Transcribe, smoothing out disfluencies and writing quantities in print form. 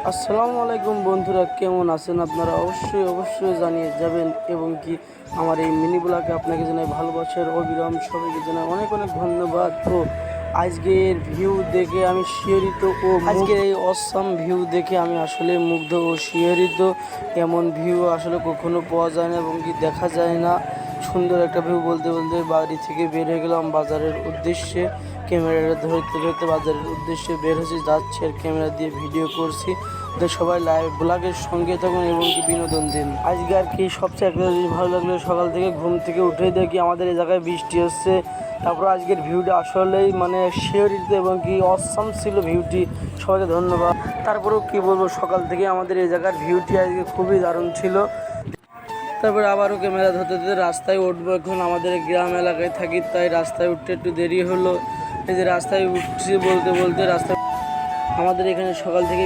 আসসালামু আলাইকুম বন্ধুরা, কেমন আছেন আপনারা? অবশ্যই জানিয়ে যাবেন এবং কি আমার এই মিনি ব্লগে আপনাকে জানাই ভালোবাসার অবিরাম, সবাইকে জানাই অনেক অনেক ধন্যবাদ। ও আজকের ভিউ দেখে আমি শিহরিত, আজকের এই অসাম ভিউ দেখে আমি আসলে মুগ্ধ ও শিহরিত। এমন ভিউ আসলে কখনো পাওয়া যায় না এবং কি দেখা যায় না। সুন্দর একটা ভিউ বলতে বলতে বাড়ি থেকে বের হয়ে গেলাম বাজারের উদ্দেশ্যে। ক্যামেরাটা ধরতে ধরতে বাজারের উদ্দেশ্যে বের হয়েছি, যাচ্ছে আর ক্যামেরা দিয়ে ভিডিও করছি। তো সবাই লাইভ ব্লগের সঙ্গে থাকুন এবং কি বিনোদন দিন। আজকে আর কি সবচেয়ে একটা জিনিস ভালো লাগলো, সকাল থেকে ঘুম থেকে উঠে দেখি আমাদের এই জায়গায় বৃষ্টি হচ্ছে। তারপর আজকের ভিউটা আসলেই মানে শিহরিত এবং কি অসাম ছিল ভিউটি। সবাইকে ধন্যবাদ। তারপরেও কি বলবো, সকাল থেকে আমাদের এই জায়গার ভিউটি আজকে খুবই দারুণ ছিল। তারপরে আবারও ক্যামেরা ধরতে ধরতে রাস্তায় উঠবো। এখন আমাদের গ্রাম এলাকায় থাকি, তাই রাস্তায় উঠতে একটু দেরি হলো। এই যে রাস্তায় উঠছি বলতে বলতে রাস্তায় আমাদের এখানে সকাল থেকে